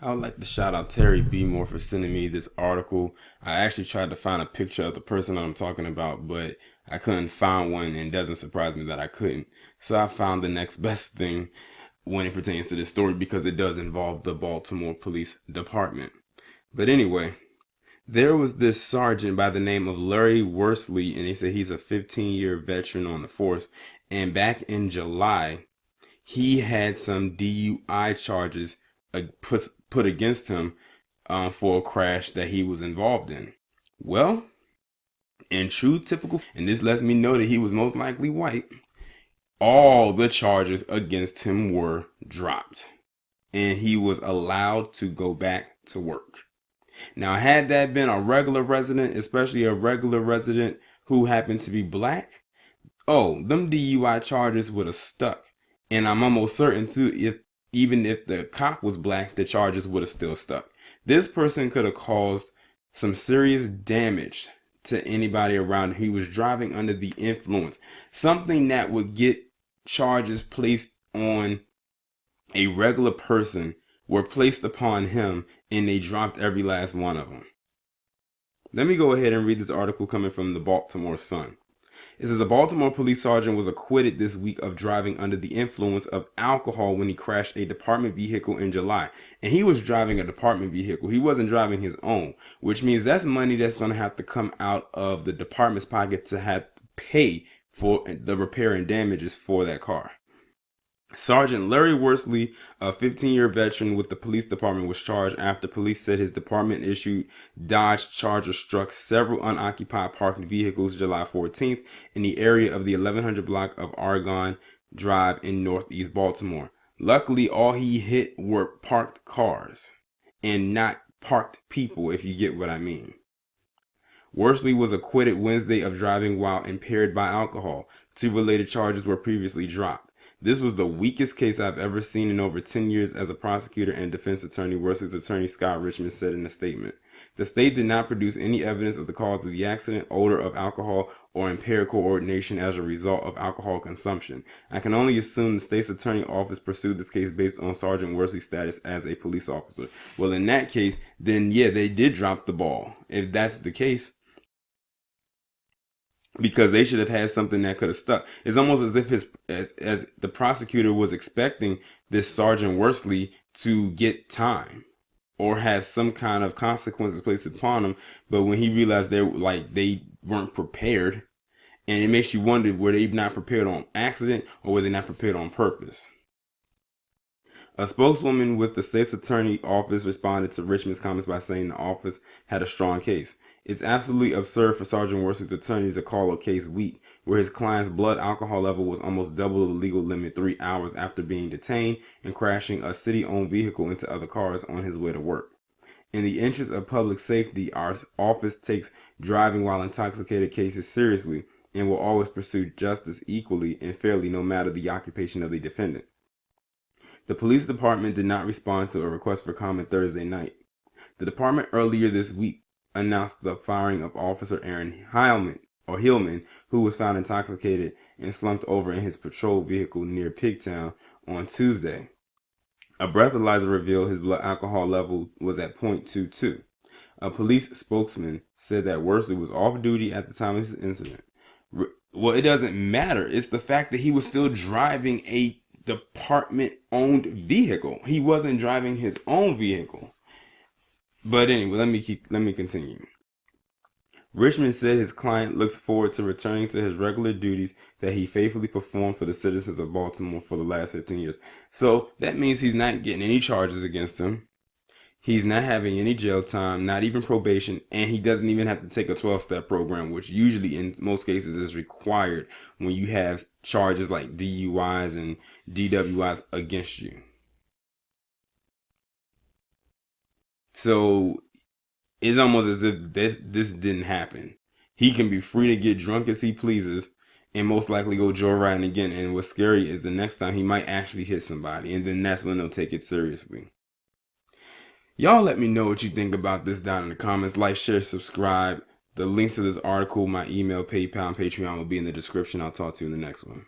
I would like to shout out Terry B. Moore for sending me this article. I actually tried to find a picture of the person that I'm talking about, but I couldn't find one, and it doesn't surprise me that I couldn't. So I found the next best thing when it pertains to this story because it does involve the Baltimore Police Department. But anyway, there was this sergeant by the name of Larry Worsley, and he said he's a 15-year veteran on the force. And back in July, he had some DUI charges put against him for a crash that he was involved in. Well, in true typical, and this lets me know that he was most likely white, all the charges against him were dropped, and he was allowed to go back to work. Now, had that been a regular resident, especially a regular resident who happened to be black, oh, them DUI charges would have stuck. And I'm almost certain too, even if the cop was black, the charges would have still stuck. This person could have caused some serious damage to anybody around. He was driving under the influence, something that would get charges placed on a regular person were placed upon him, and they dropped every last one of them. Let me go ahead and read this article coming from the Baltimore Sun. It says a Baltimore police sergeant was acquitted this week of driving under the influence of alcohol when he crashed a department vehicle in July. And he was driving a department vehicle. He wasn't driving his own, which means that's money that's going to have to come out of the department's pocket to have to pay for the repair and damages for that car. Sergeant Larry Worsley, a 15-year veteran with the police department, was charged after police said his department-issued Dodge Charger struck several unoccupied parked vehicles July 14th in the area of the 1100 block of Argonne Drive in northeast Baltimore. Luckily, all he hit were parked cars and not parked people, if you get what I mean. Worsley was acquitted Wednesday of driving while impaired by alcohol. 2 related charges were previously dropped. This was the weakest case I've ever seen in over 10 years as a prosecutor and defense attorney, Worsley's attorney Scott Richmond said in a statement. The state did not produce any evidence of the cause of the accident, odor of alcohol, or impaired coordination as a result of alcohol consumption. I can only assume the state's attorney office pursued this case based on Sergeant Worsley's status as a police officer. Well, in that case, then yeah, they did drop the ball. If that's the case, because they should have had something that could have stuck. It's almost as if as the prosecutor was expecting this Sergeant Worsley to get time or have some kind of consequences placed upon him, but when he realized they weren't prepared, and it makes you wonder, were they not prepared on accident or were they not prepared on purpose? A spokeswoman with the state's attorney office responded to Richmond's comments by saying the office had a strong case. It's absolutely absurd for Sergeant Worsley's attorney to call a case weak, where his client's blood alcohol level was almost double the legal limit 3 hours after being detained and crashing a city-owned vehicle into other cars on his way to work. In the interest of public safety, our office takes driving while intoxicated cases seriously and will always pursue justice equally and fairly no matter the occupation of the defendant. The police department did not respond to a request for comment Thursday night. The department earlier this week announced the firing of Officer Aaron Hillman, who was found intoxicated and slumped over in his patrol vehicle near Pigtown on Tuesday. A breathalyzer revealed his blood alcohol level was at .22. A police spokesman said that Worsley was off duty at the time of his incident. Well, it doesn't matter. It's the fact that he was still driving a department-owned vehicle. He wasn't driving his own vehicle. But anyway, let me continue. Richmond said his client looks forward to returning to his regular duties that he faithfully performed for the citizens of Baltimore for the last 15 years. So that means he's not getting any charges against him. He's not having any jail time, not even probation, and he doesn't even have to take a 12-step program, which usually in most cases is required when you have charges like DUIs and DWIs against you. So it's almost as if this didn't happen. He can be free to get drunk as he pleases and most likely go joyriding again. And what's scary is the next time he might actually hit somebody, and then that's when they'll take it seriously. Y'all let me know what you think about this down in the comments. Like, share, subscribe. The links to this article, my email, PayPal, and Patreon will be in the description. I'll talk to you in the next one.